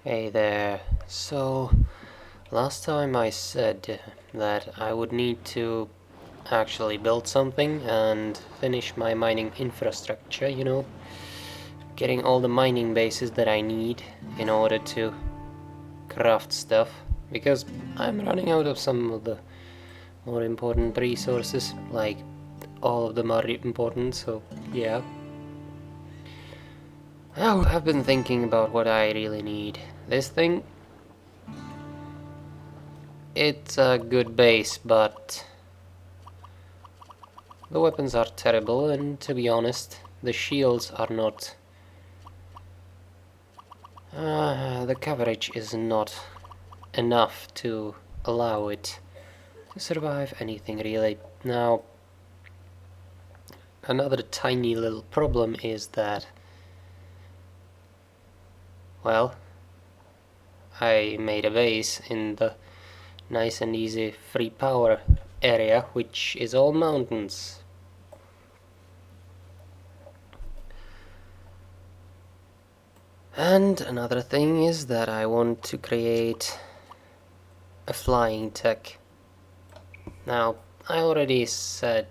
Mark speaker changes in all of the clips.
Speaker 1: Hey there. So, last time I said that I would need to actually build something and finish my mining infrastructure, getting all the mining bases that I need in order to craft stuff, because I'm running out of some of the more important resources, like all of them are important, so yeah. Oh, I've been thinking about what I really need. This thing, it's a good base, but the weapons are terrible, and to be honest, the shields are not... the coverage is not enough to allow it to survive anything, really. Now, another tiny little problem is that, well, I made a base in the nice and easy free power area, which is all mountains. And another thing is that I want to create a flying tech. Now, I already said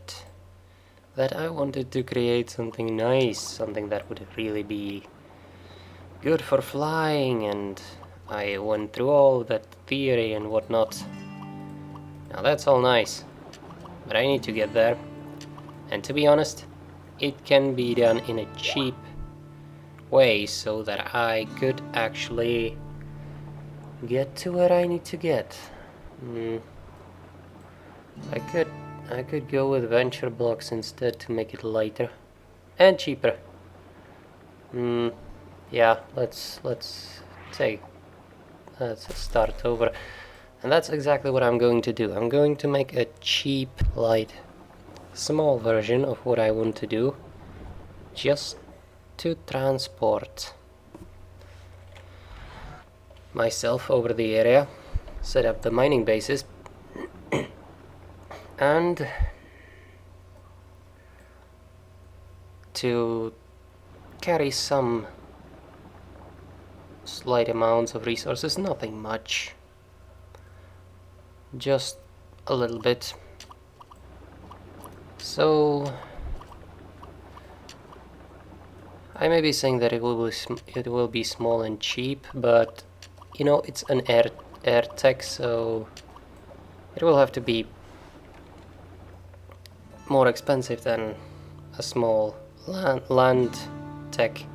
Speaker 1: that I wanted to create something nice, something that would really be good for flying, and I went through all that theory and whatnot. Now that's all nice, but I need to get there. And to be honest, it can be done in a cheap way so that I could actually get to where I need to get. I could go with venture blocks instead to make it lighter and cheaper. Yeah, let's start over. And that's exactly what I'm going to do. I'm going to make a cheap, light, small version of what I want to do, just to transport myself over the area, set up the mining bases, and to carry some slight amounts of resources, nothing much, just a little bit. So I may be saying that it will be small and cheap, but it's an air tech, so it will have to be more expensive than a small land tech.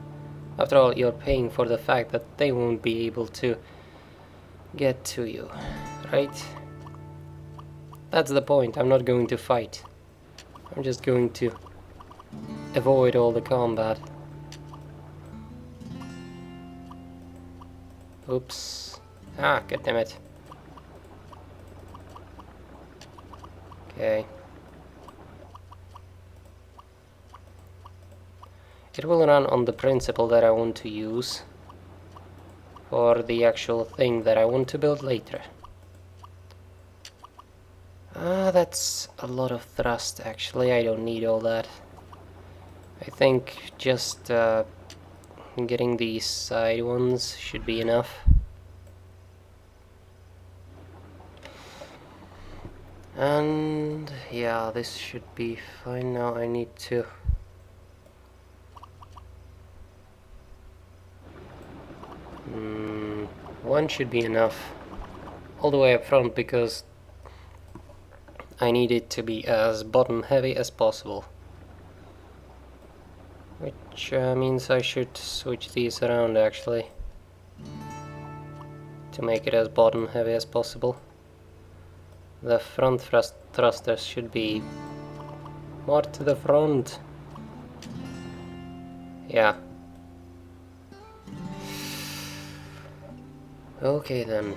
Speaker 1: After all, you're paying for the fact that they won't be able to get to you, right? That's the point. I'm not going to fight. I'm just going to avoid all the combat. Oops. Ah, goddammit. Okay. It will run on the principle that I want to use for the actual thing that I want to build later. That's a lot of thrust, actually. I don't need all that. I think just getting these side ones should be enough. And yeah, this should be fine. Now I need to one should be enough all the way up front, because I need it to be as bottom heavy as possible, which means I should switch these around actually to make it as bottom heavy as possible. The front thrusters should be more to the front. Yeah. Okay then.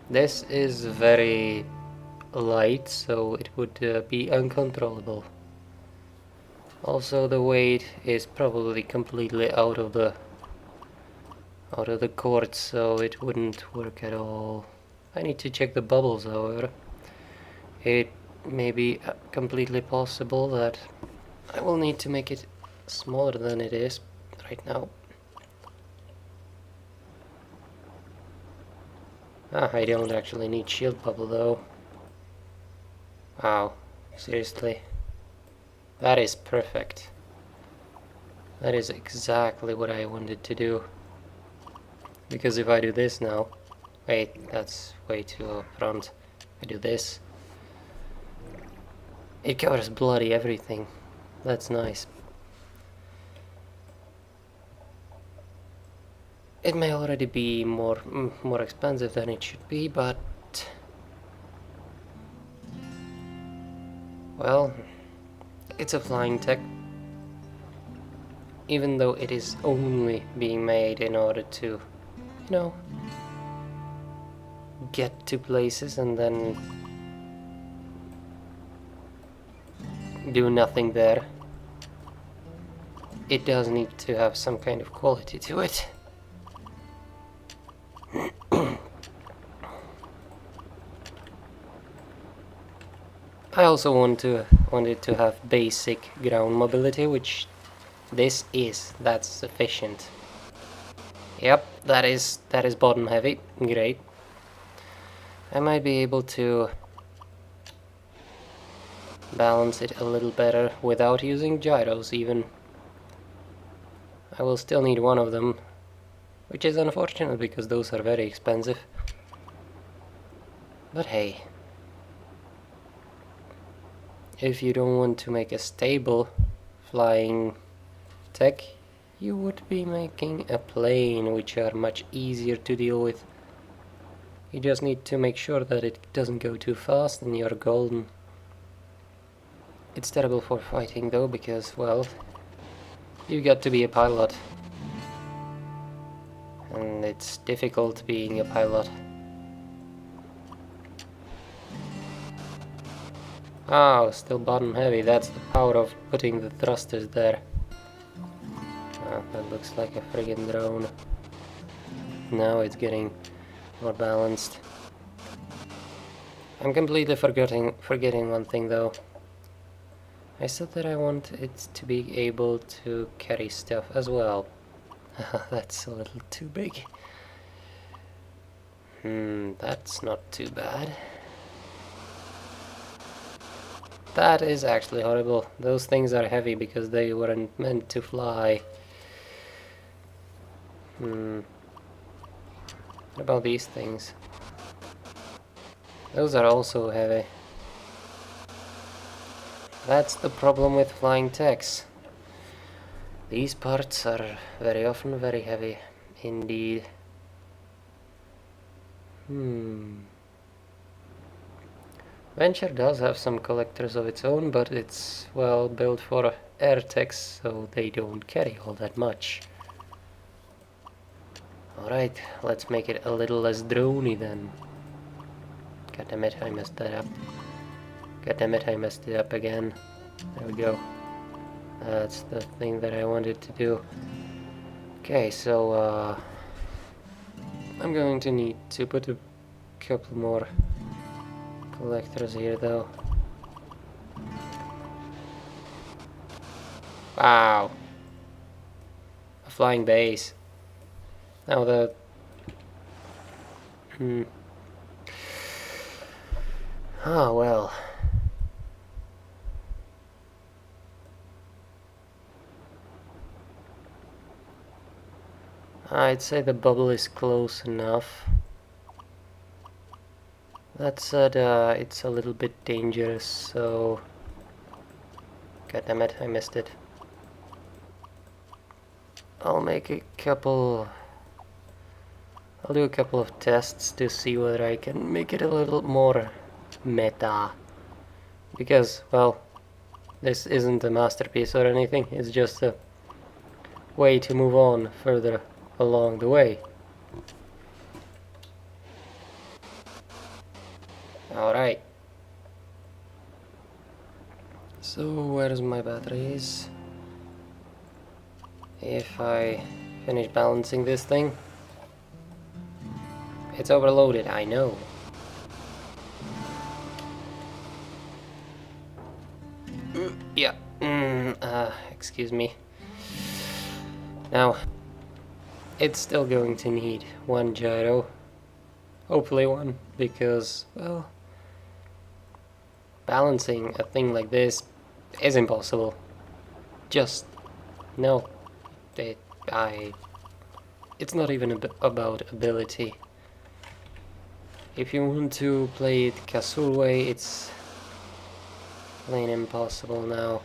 Speaker 1: This is very light, so it would be uncontrollable. Also, the weight is probably completely out of the court, so it wouldn't work at all. I need to check the bubbles, however. It may be completely possible that I will need to make it smaller than it is right now. Ah, I don't actually need shield bubble though. Wow, seriously. That is perfect. That is exactly what I wanted to do. Because if I do this now... Wait, that's way too up front. I do this. It covers bloody everything. That's nice. It may already be more expensive than it should be, but... Well, it's a flying tech. Even though it is only being made in order to, you know, get to places and then do nothing there. It does need to have some kind of quality to it. I also wanted to have basic ground mobility, which this is. That's sufficient. Yep, that is bottom heavy. Great. I might be able to balance it a little better without using gyros even. I will still need one of them, which is unfortunate because those are very expensive. But hey, if you don't want to make a stable flying tech, you would be making a plane, which are much easier to deal with. You just need to make sure that it doesn't go too fast and you're golden. It's terrible for fighting though, because, well, you got to be a pilot. And it's difficult being a pilot. Oh, still bottom heavy. That's the power of putting the thrusters there. Oh, that looks like a friggin' drone. Now it's getting more balanced. I'm completely forgetting one thing though. I said that I want it to be able to carry stuff as well. That's a little too big. That's not too bad. That is actually horrible. Those things are heavy because they weren't meant to fly. What about these things? Those are also heavy. That's the problem with flying techs. These parts are very often very heavy indeed. Venture does have some collectors of its own, but it's, well, built for air techs, so they don't carry all that much. Alright, let's make it a little less droney then. Goddammit, I messed that up. Goddammit, I messed it up again. There we go. That's the thing that I wanted to do. Okay, so I'm going to need to put a couple more collectors here though. Wow. A flying base. Now the... Oh well. I'd say the bubble is close enough. That said, it's a little bit dangerous, so... Goddammit, I missed it. I'll do a couple of tests to see whether I can make it a little more meta. Because, well, this isn't a masterpiece or anything, it's just a way to move on further along the way. Alright. So, where's my batteries? If I finish balancing this thing... It's overloaded, I know. Yeah. Excuse me. Now, it's still going to need one gyro. Hopefully one, because, well, balancing a thing like this is impossible. Just, no. It's not even about ability. If you want to play it Kazoo way, it's plain impossible now.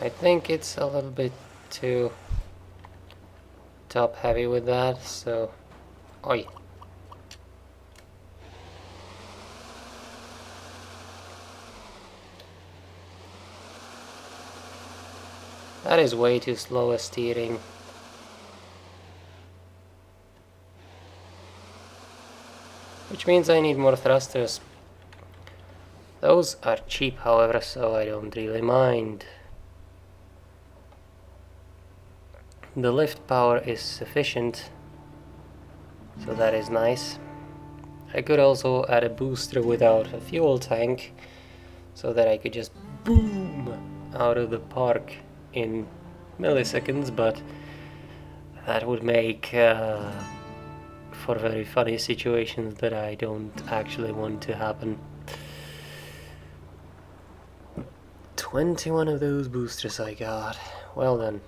Speaker 1: I think it's a little bit too top heavy with that, so... Oi! That is way too slow a steering. Which means I need more thrusters. Those are cheap, however, so I don't really mind. The lift power is sufficient, so that is nice. I could also add a booster without a fuel tank, so that I could just boom out of the park in milliseconds, but that would make for very funny situations that I don't actually want to happen. 21 of those boosters I got. Well then.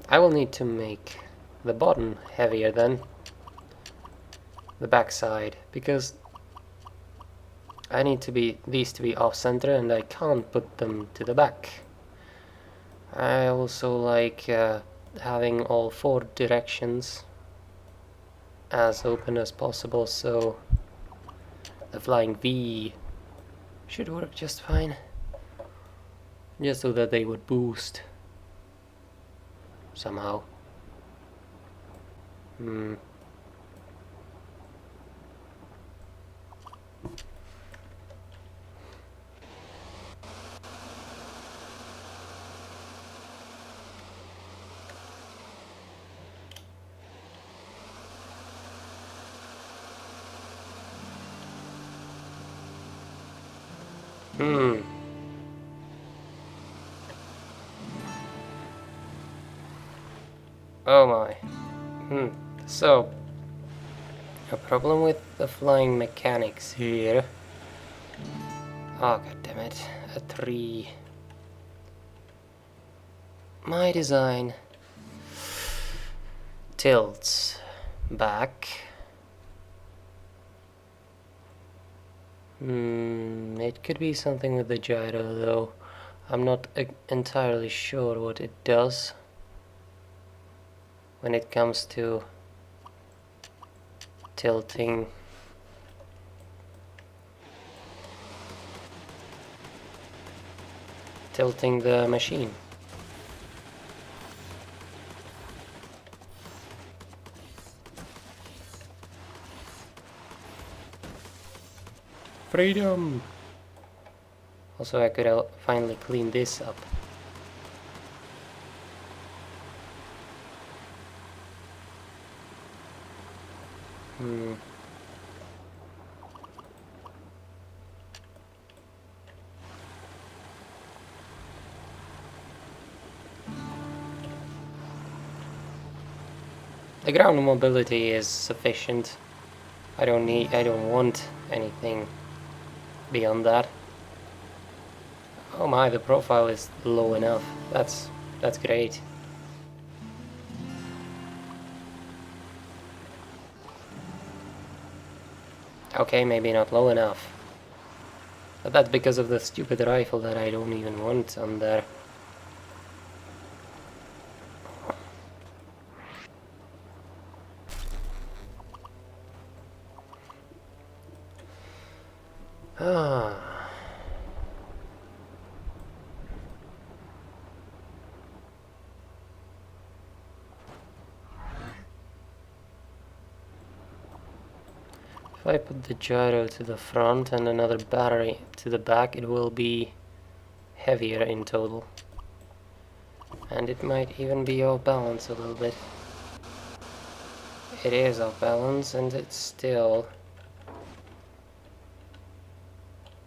Speaker 1: I will need to make the bottom heavier then. The backside, because I need these to be off center and I can't put them to the back. I also like having all 4 directions as open as possible, so the flying V should work just fine. Just so that they would boost somehow. Oh my. So, a problem with the flying mechanics here. Oh, god damn it. A 3. My design tilts back. It could be something with the gyro though. I'm not entirely sure what it does when it comes to tilting. Tilting the machine. Freedom! Also, I could finally clean this up. The ground mobility is sufficient. I don't want anything beyond that. Oh my, the profile is low enough. That's great. Okay, maybe not low enough. But that's because of the stupid rifle that I don't even want on there. If I put the gyro to the front and another battery to the back, it will be heavier in total. And it might even be off balance a little bit. It is off balance and it still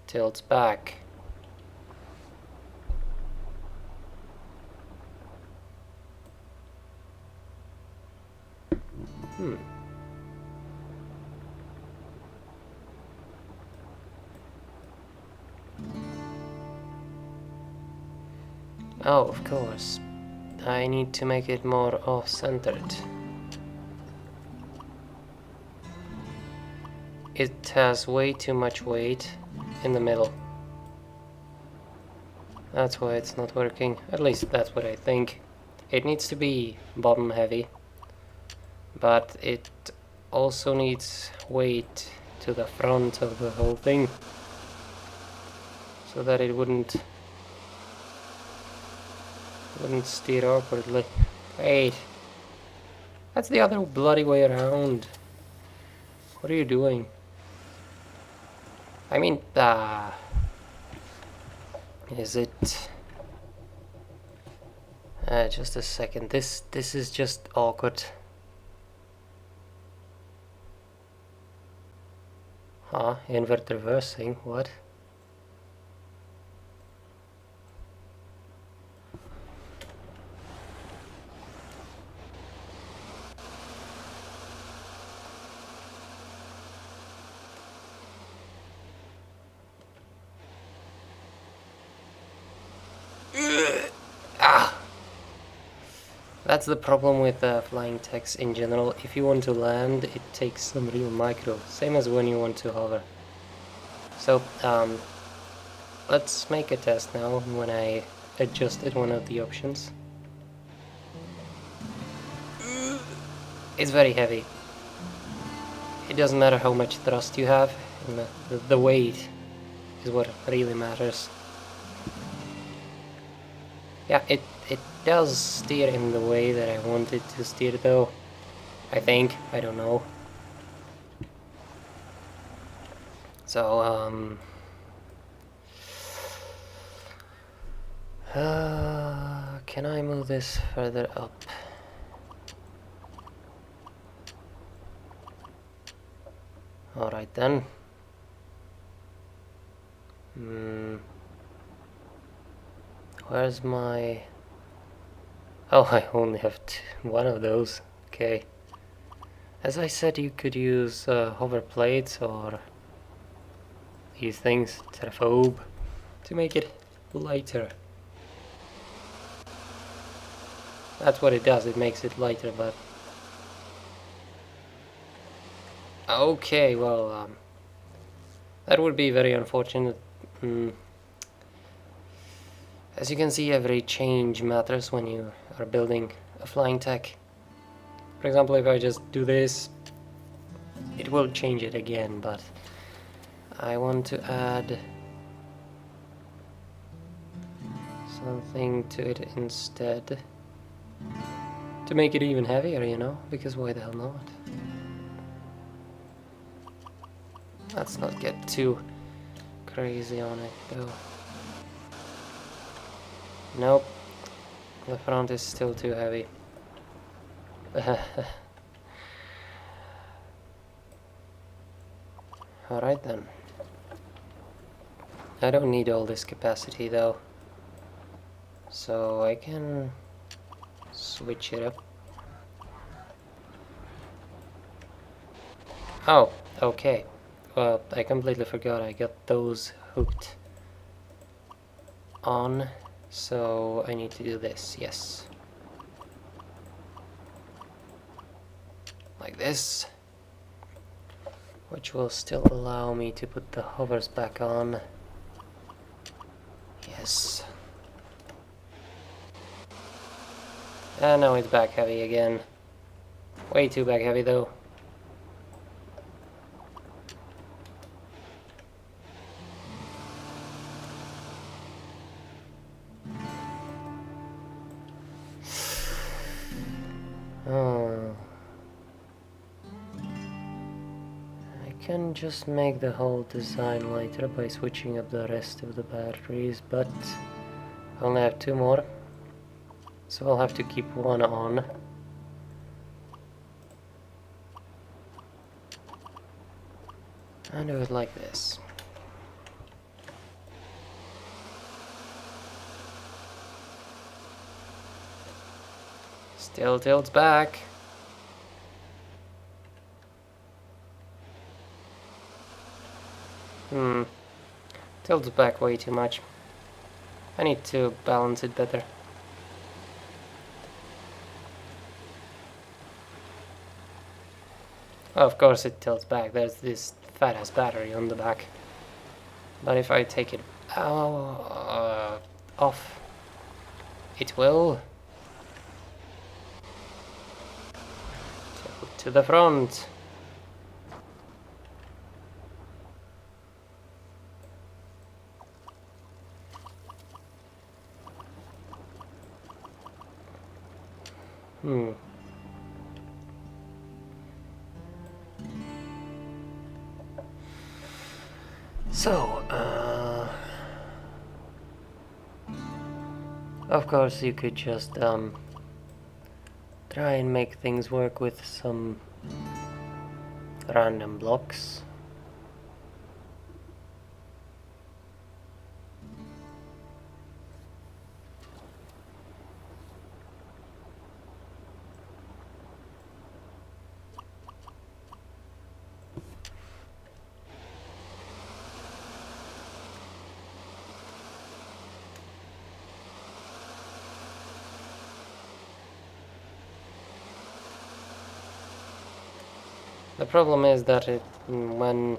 Speaker 1: tilts back. Hmm. Oh, of course. I need to make it more off-centered. It has way too much weight in the middle. That's why it's not working. At least that's what I think. It needs to be bottom heavy, but it also needs weight to the front of the whole thing, so that it wouldn't steer awkwardly. Wait, that's the other bloody way around. What are you doing? I mean, is it? Just a second. This is just awkward. Huh? Invert reversing? What? Ah! That's the problem with flying techs in general. If you want to land, it takes some real micro. Same as when you want to hover. So, let's make a test now when I adjusted one of the options. It's very heavy. It doesn't matter how much thrust you have, the weight is what really matters. Yeah, it does steer in the way that I want it to steer though. I think. I don't know. So, can I move this further up? Alright then. Where's my... Oh, I only have one of those. Okay. As I said, you could use hover plates or these things, TerraPhobe, to make it lighter. That's what it does, it makes it lighter, but... Okay, well, that would be very unfortunate. As you can see, every change matters when you are building a flying tech. For example, if I just do this, it will change it again, but I want to add something to it instead to make it even heavier, you know, because why the hell not? Let's not get too crazy on it though. Nope, the front is still too heavy. Alright then. I don't need all this capacity though, so I can switch it up. Oh, okay. Well, I completely forgot I got those hooked on, so I need to do this, yes. Like this. Which will still allow me to put the hovers back on. Yes. And now it's back heavy again. Way too back heavy though. Oh. I can just make the whole design lighter by switching up the rest of the batteries, but I only have 2 more, so I'll have to keep one on. And do it like this. Still tilts back. Tilts back way too much. I need to balance it better. Of course it tilts back, there's this fat ass battery on the back. But if I take it off, it will tilt to the front. So, of course you could just try and make things work with some random blocks. The problem is that when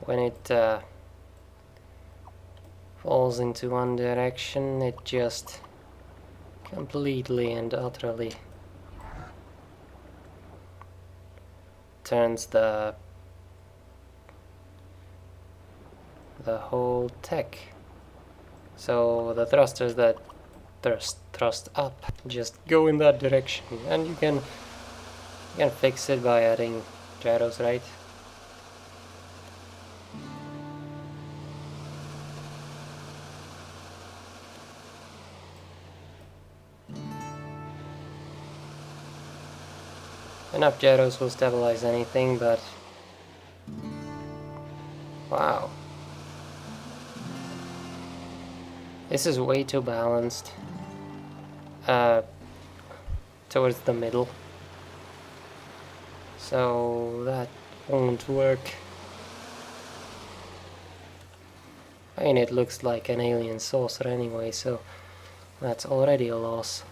Speaker 1: it falls into one direction, it just completely and utterly turns the whole tech. So the thrusters that thrust up just go in that direction, and you can fix it by adding gyros, right? Enough gyros will stabilize anything, but wow. This is way too balanced towards the middle. So that won't work. I mean, it looks like an alien saucer anyway, so that's already a loss.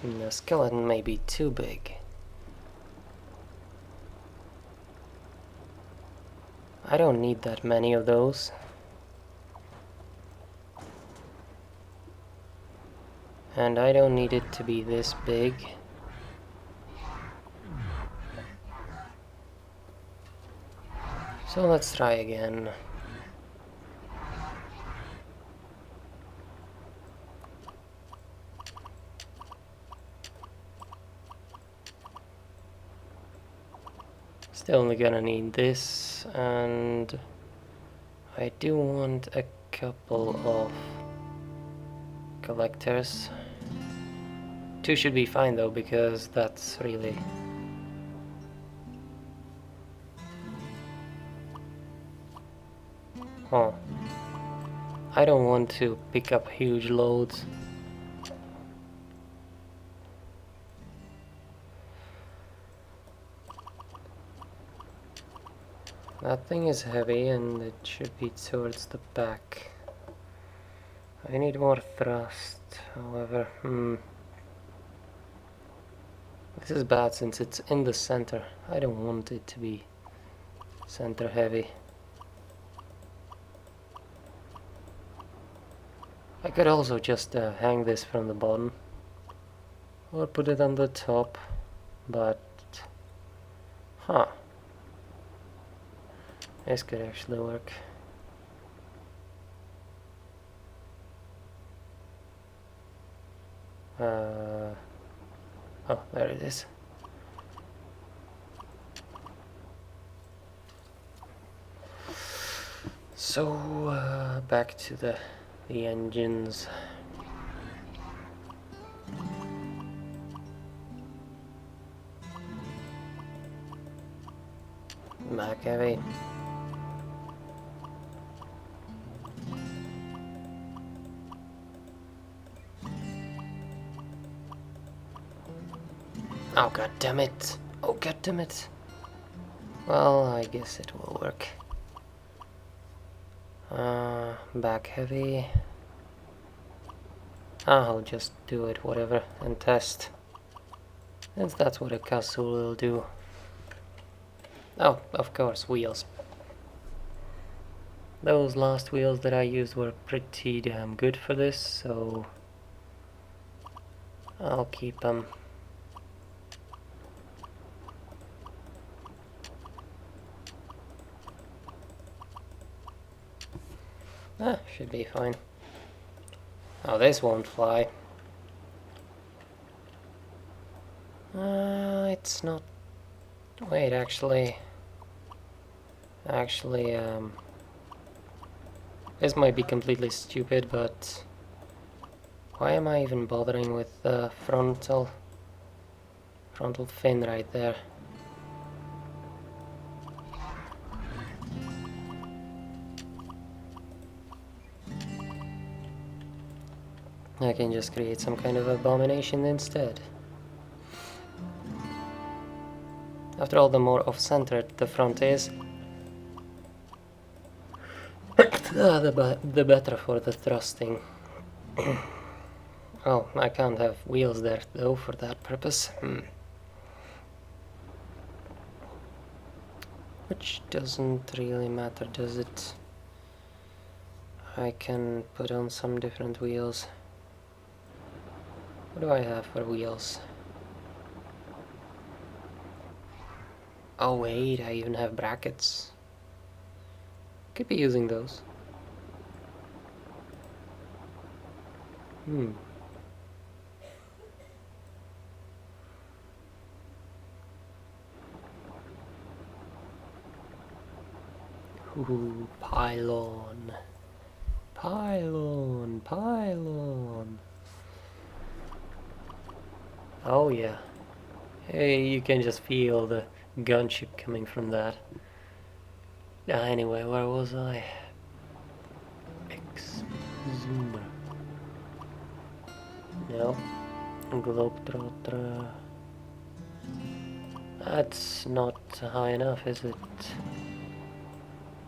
Speaker 1: And the skeleton may be too big. I don't need that many of those. And I don't need it to be this big. So let's try again. Still only gonna need this, and I do want a couple of collectors. 2 should be fine though, because that's really... Oh. I don't want to pick up huge loads. That thing is heavy and it should be towards the back. I need more thrust, however. This is bad since it's in the center. I don't want it to be center heavy. I could also just hang this from the bottom or put it on the top, but this could actually work. Oh, there it is. So back to the engines. Back heavy. Oh god damn it! Oh god damn it! Well, I guess it will work. Back heavy. I'll just do it, whatever, and test. Since that's what a castle will do. Oh, of course, wheels. Those last wheels that I used were pretty damn good for this, so I'll keep them. Should be fine. Oh, this won't fly. It's not... Wait, actually... This might be completely stupid, but... Why am I even bothering with the frontal fin right there? I can just create some kind of abomination instead. After all, the more off-centered the front is, the better for the thrusting. Oh, I can't have wheels there though for that purpose. Which doesn't really matter, does it? I can put on some different wheels. What do I have for wheels? Oh wait, I even have brackets. Could be using those. Ooh, pylon. Pylon, pylon. Oh yeah. Hey, you can just feel the gunship coming from that. Anyway, where was I? X zoomer. No. Globetrotter. That's not high enough, is it?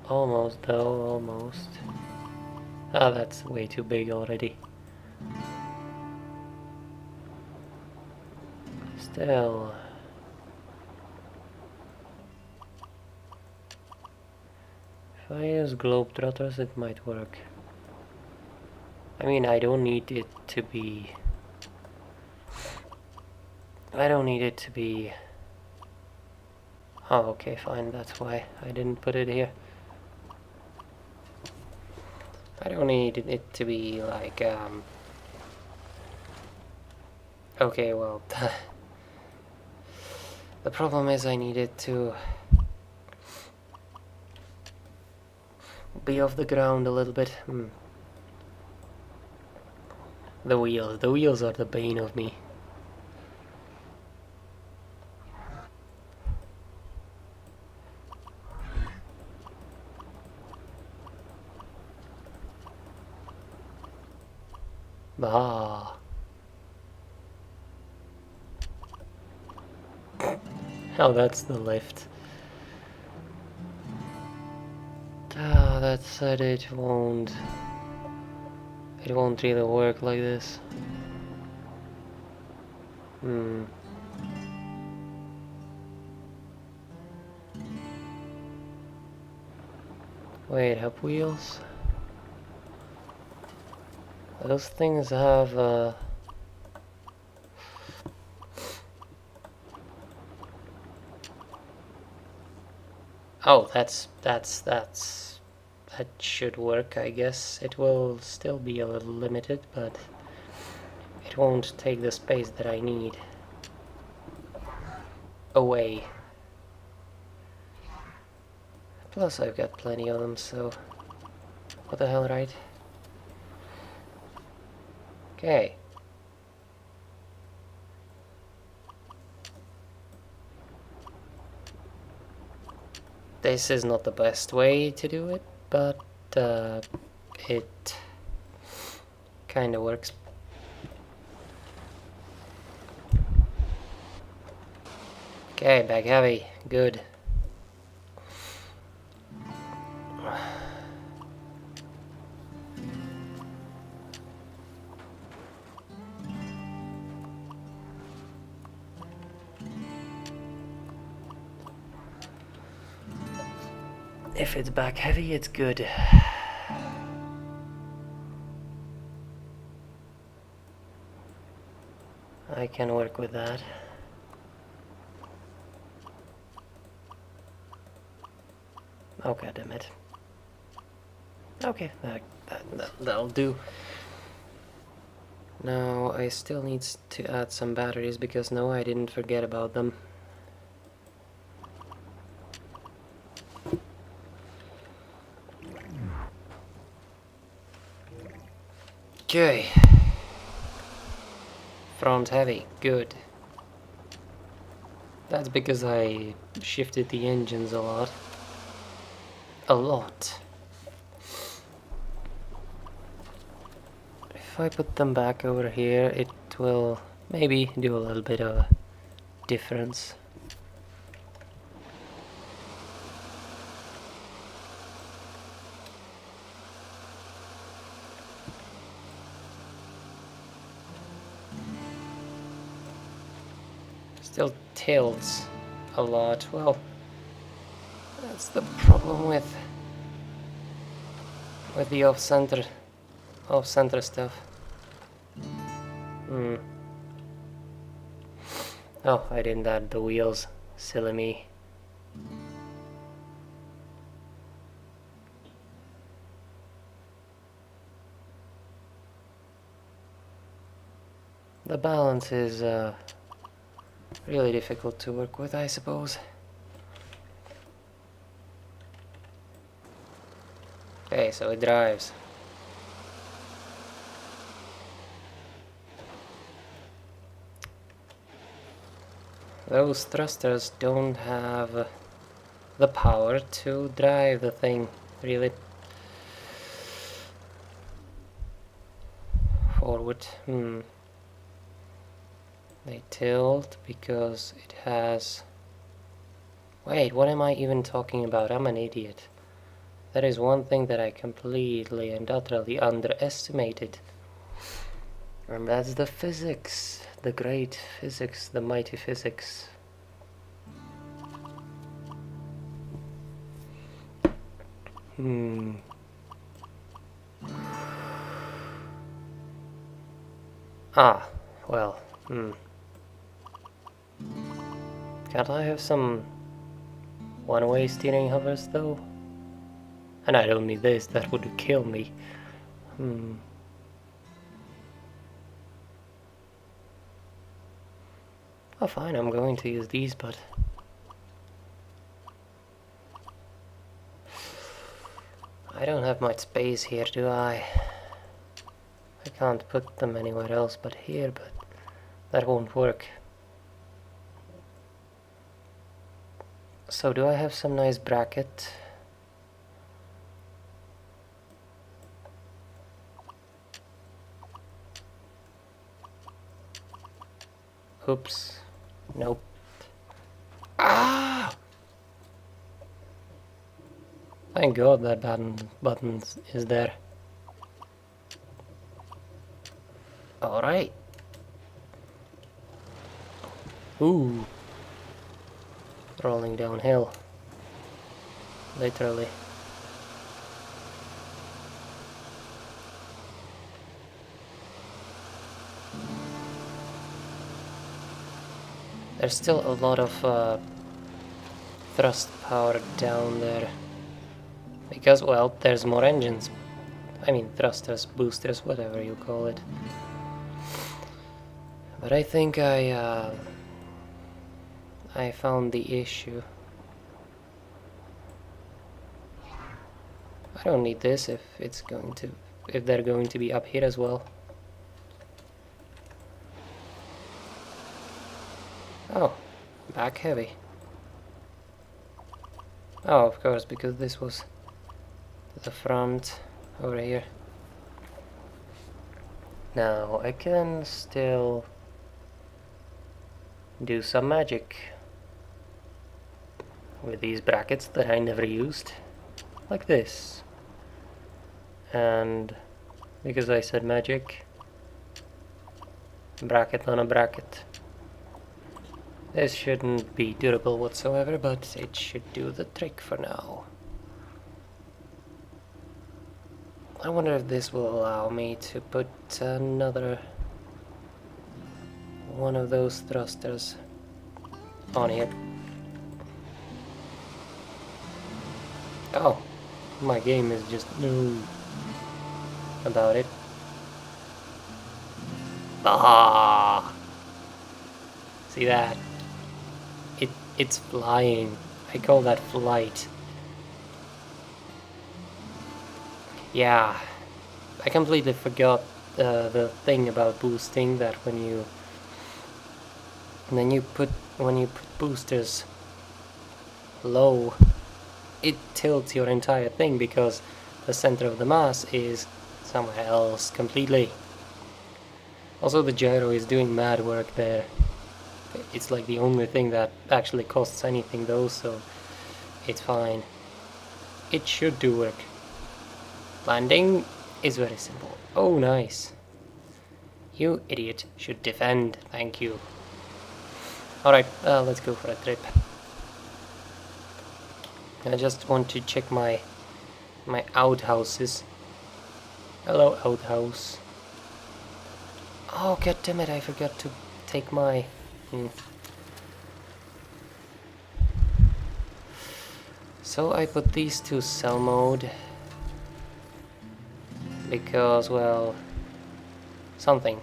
Speaker 1: Almost though, almost. Ah, that's way too big already. Still. If I use globetrotters, it might work. I mean, I don't need it to be... Oh, okay, fine, that's why I didn't put it here. I don't need it to be like, Okay, well... The problem is I need it to be off the ground a little bit. The wheels are the bane of me. Bah. Oh, that's the lift. Ah, that said it won't really work like this. Wait, have wheels? Those things have Oh, that should work, I guess. It will still be a little limited, but it won't take the space that I need away. Plus I've got plenty of them, so what the hell, right? Okay. This is not the best way to do it, but it kinda works. Okay, back heavy. Good. If it's back heavy, it's good. I can work with that. Okay, damn it. Okay, that'll do. Now I still need to add some batteries because no, I didn't forget about them. Okay. Front heavy, good. That's because I shifted the engines a lot. A lot. If I put them back over here, it will maybe do a little bit of a difference. Still tilts a lot. Well, that's the problem with the off-center stuff. Oh, I didn't add the wheels. Silly me. The balance is really difficult to work with, I suppose. Okay, so it drives. Those thrusters don't have the power to drive the thing really forward. They tilt because it has... Wait, what am I even talking about? I'm an idiot. That is one thing that I completely and utterly underestimated. And that's the physics. The great physics, the mighty physics. Ah, well, Can't I have some one-way steering hovers though? And I don't need this, that would kill me. Oh fine, I'm going to use these, but... I don't have much space here, do I? I can't put them anywhere else but here, but that won't work. So do I have some nice bracket? Oops. Nope. Ah! Thank God that button is there. Alright. Ooh. Rolling downhill. Literally. There's still a lot of thrust power down there. Because, well, there's more engines. I mean, thrusters, boosters, whatever you call it. But I think I found the issue. I don't need this if they're going to be up here as well. Oh, back heavy. Oh, of course, because this was the front over here. Now I can still do some magic. with these brackets that I never used, like this. And because I said magic, bracket on a bracket. This shouldn't be durable whatsoever, but it should do the trick for now. I wonder if this will allow me to put another one of those thrusters on here. Oh, my game is just no about it. Ah, see that? It's flying. I call that flight. Yeah, I completely forgot the thing about boosting, that when you put boosters low, it tilts your entire thing because the center of the mass is somewhere else completely. Also, the gyro is doing mad work there. It's like the only thing that actually costs anything though, so it's fine. It should do work. Landing is very simple. Oh, nice. You idiot should defend. Thank you. Alright, let's go for a trip. I just want to check my outhouses. Hello, outhouse. Oh, god damn it, I forgot to take my... So I put these to cell mode because, well, something.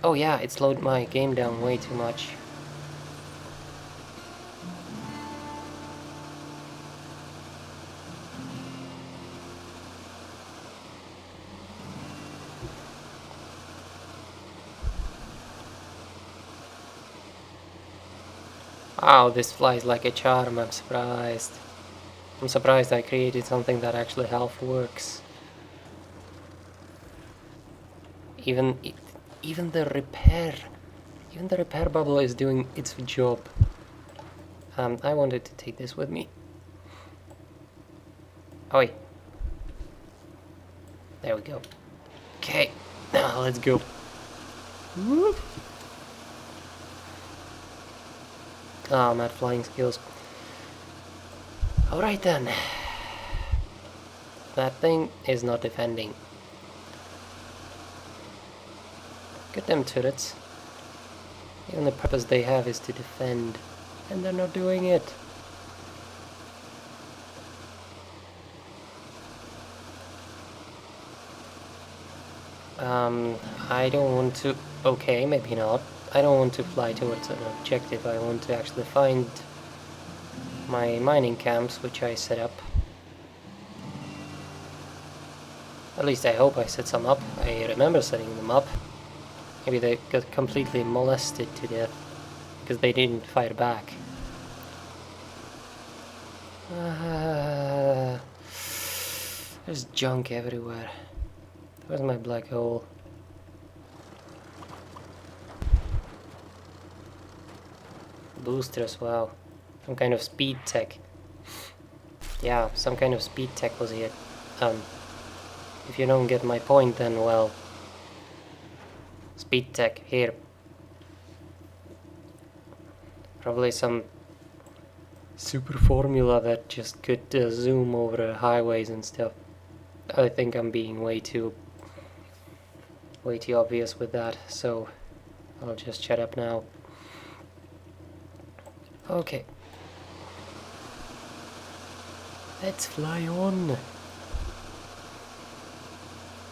Speaker 1: Oh yeah, it slowed my game down way too much. Wow, this flies like a charm, I'm surprised. I'm surprised I created something that actually half works. Even the repair bubble is doing its job. I wanted to take this with me. Oi. There we go. Okay, now let's go. Whoop. Ah, I'm at flying skills. Alright then. That thing is not defending. Get them turrets. The only purpose they have is to defend, and they're not doing it. I don't want to... Okay, maybe not. I don't want to fly towards an objective. I want to actually find my mining camps, which I set up. At least I hope I set some up. I remember setting them up. Maybe they got completely molested to death because they didn't fire back. There's junk everywhere. Where's my black hole? Boosters, wow. Some kind of speed tech. Yeah, some kind of speed tech was here. If you don't get my point, then, well... Speed tech, here. Probably some super formula that just could zoom over highways and stuff. I think I'm being way too obvious with that, so I'll just shut up now. Okay. Let's fly on.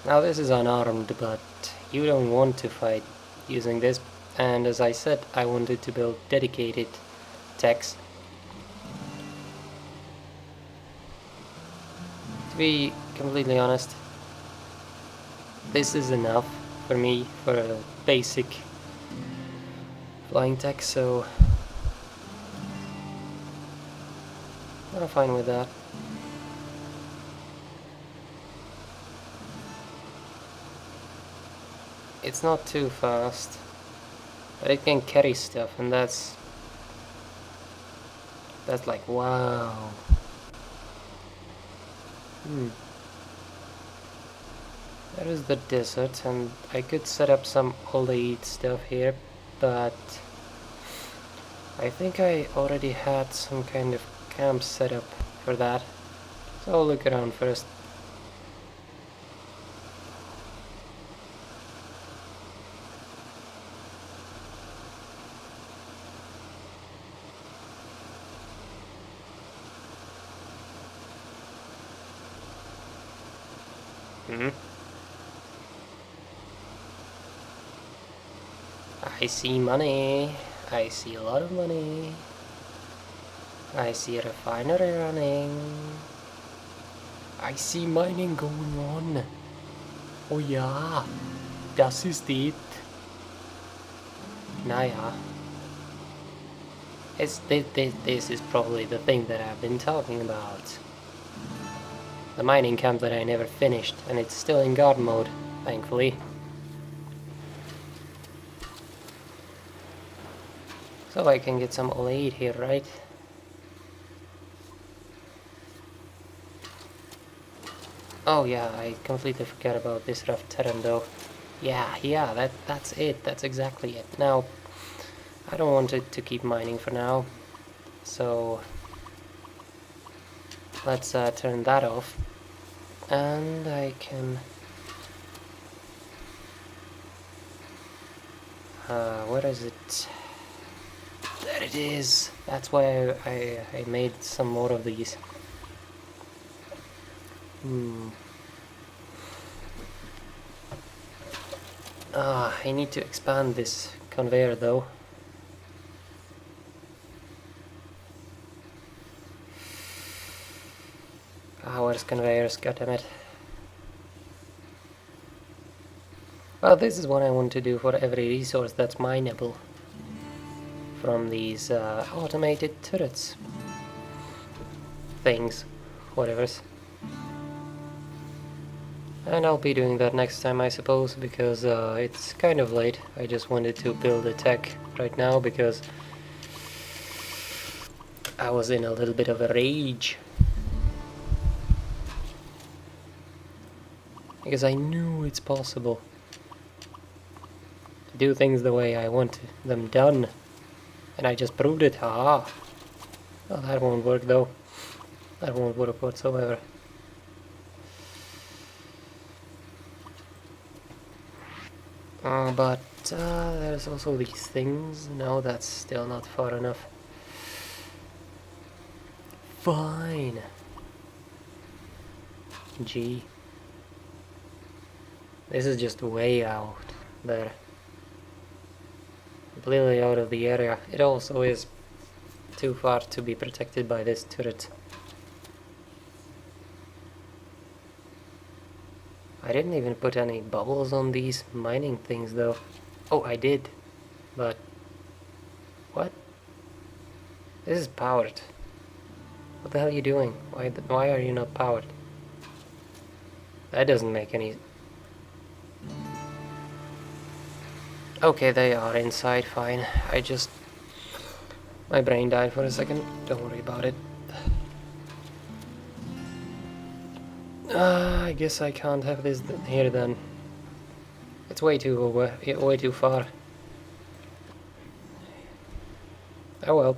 Speaker 1: Now this is unarmed, but you don't want to fight using this, and as I said, I wanted to build dedicated techs. To be completely honest, this is enough for me for a basic flying tech, so I'm fine with that. It's not too fast, but it can carry stuff, and that's That's like, wow. There is the desert, and I could set up some all-eat stuff here, but I think I already had some kind of camp set up for that. So I'll look around first. I see money. I see a lot of money. I see a refinery running. I see mining going on. Oh yeah, das ist it. Naja. This is probably the thing that I've been talking about. The mining camp that I never finished, and it's still in guard mode, thankfully. So I can get some all-aid here, right? Oh yeah, I completely forgot about this rough terrain though. Yeah, that's it, that's exactly it. Now, I don't want it to keep mining for now, so let's turn that off. And I can... where is it? There it is! That's why I made some more of these. I need to expand this conveyor though. Where's conveyors? Goddammit. Well, this is what I want to do for every resource that's mineable from these automated turrets. Things. Whatever's. And I'll be doing that next time, I suppose, because it's kind of late. I just wanted to build a tech right now because I was in a little bit of a rage. Because I knew it's possible to do things the way I want them done. And I just proved it. Ah! Well, that won't work though. That won't work whatsoever. But there's also these things. No, that's still not far enough. Fine. G. This is just way out there. Completely out of the area. It also is too far to be protected by this turret. I didn't even put any bubbles on these mining things though. Oh, I did. But... what? This is powered. What the hell are you doing? Why are you not powered? That doesn't make any... Okay, they are inside, fine. My brain died for a second. Don't worry about it. I guess I can't have this here then. It's way too far. Oh well.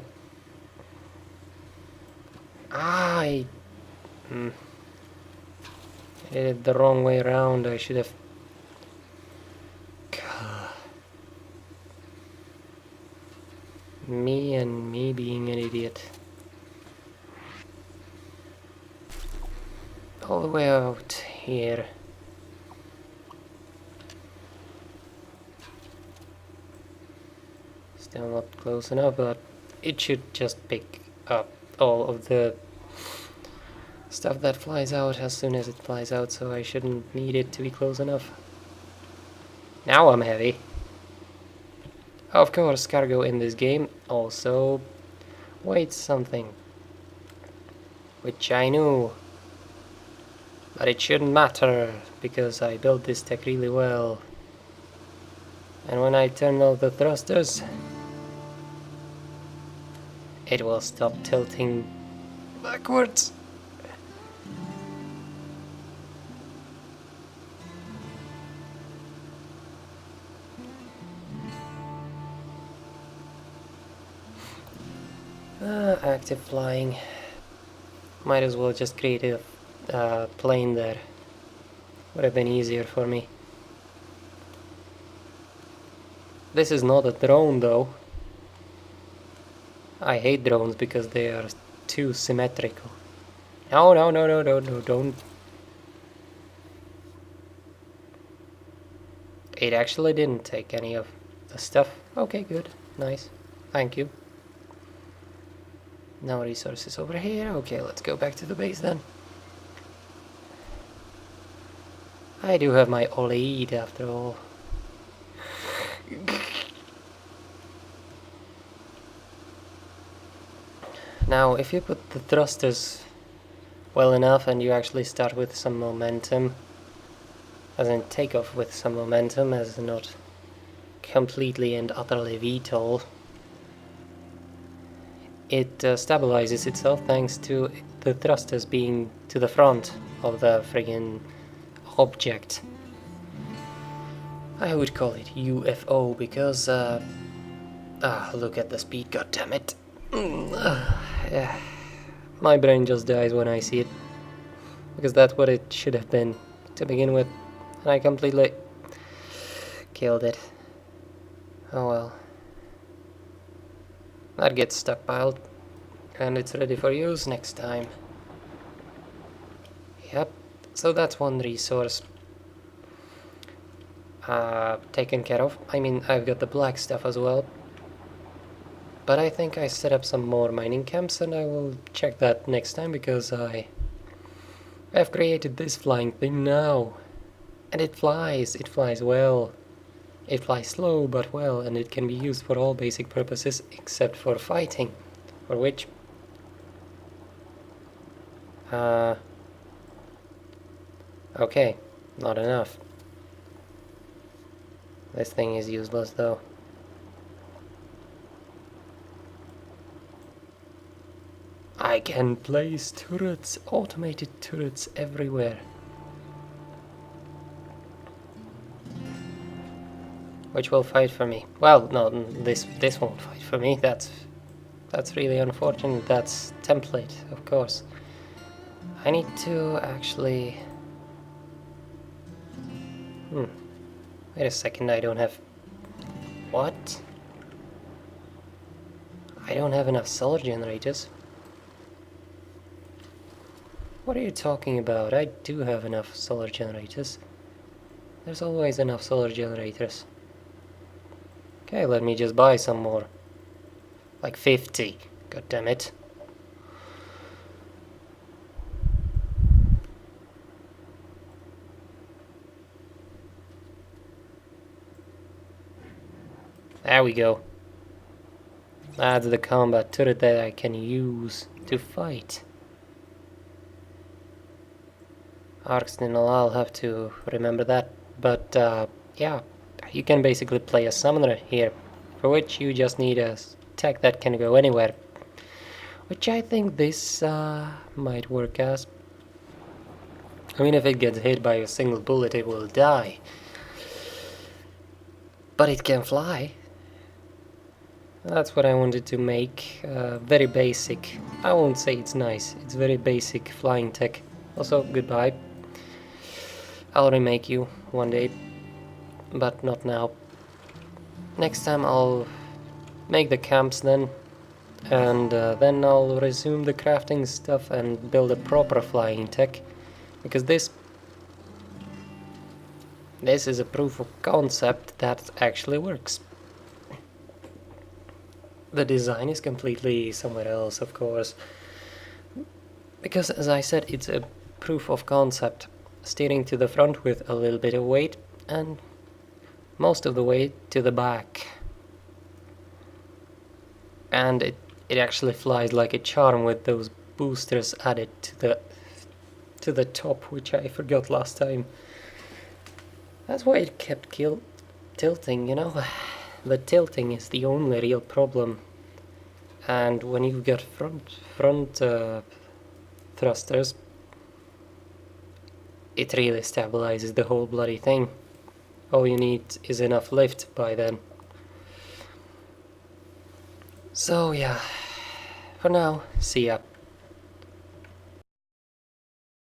Speaker 1: I did it the wrong way around. I should have... Me being an idiot. All the way out here. Still not close enough, but it should just pick up all of the stuff that flies out as soon as it flies out, so I shouldn't need it to be close enough. Now I'm heavy. Of course, cargo in this game also weighs something, which I knew, but it shouldn't matter because I built this tech really well. And when I turn off the thrusters, it will stop tilting backwards. Active flying. Might as well just create a plane there. Would have been easier for me. This is not a drone though. I hate drones because they are too symmetrical. No, no, no, no, no, no, don't. It actually didn't take any of the stuff. Okay, good. Nice. Thank you. No resources over here. Okay, let's go back to the base then. I do have my OLED after all. Now, if you put the thrusters well enough and you actually start with some momentum, as in take off with some momentum, as not completely and utterly VTOL, it stabilizes itself thanks to the thrusters being to the front of the friggin' object. I would call it UFO because look at the speed, goddammit. Yeah. My brain just dies when I see it, because that's what it should have been to begin with, and I completely killed it. Oh well. That gets stockpiled, and it's ready for use next time. Yep, so that's one resource taken care of. I mean, I've got the black stuff as well, but I think I set up some more mining camps, and I will check that next time, because I have created this flying thing now, and it flies well. It flies slow but well, and it can be used for all basic purposes except for fighting, for which okay, not enough. This thing is useless though. I can place turrets, automated turrets everywhere. Which will fight for me. Well, no, this won't fight for me. That's really unfortunate. That's template, of course. I need to actually... Wait a second, I don't have... What? I don't have enough solar generators. What are you talking about? I do have enough solar generators. There's always enough solar generators. Okay, let me just buy some more. Like 50. God damn it. There we go. That's the combat turret that I can use to fight. Arsenal, I'll have to remember that. But yeah, you can basically play a summoner here, for which you just need a tech that can go anywhere. Which I think this might work as. I mean, if it gets hit by a single bullet, it will die. But it can fly. That's what I wanted to make. Very basic. I won't say it's nice. It's very basic flying tech. Also, goodbye. I'll remake you one day, but not now. Next time I'll make the camps then, and then I'll resume the crafting stuff and build a proper flying tech, because this is a proof of concept that actually works. The design is completely somewhere else, of course, because as I said, it's a proof of concept, steering to the front with a little bit of weight and most of the weight to the back, and it actually flies like a charm with those boosters added to the top, which I forgot last time. That's why it kept tilting, you know. The tilting is the only real problem, and when you get front thrusters, it really stabilizes the whole bloody thing. All you need is enough lift by then. So yeah, for now, see ya.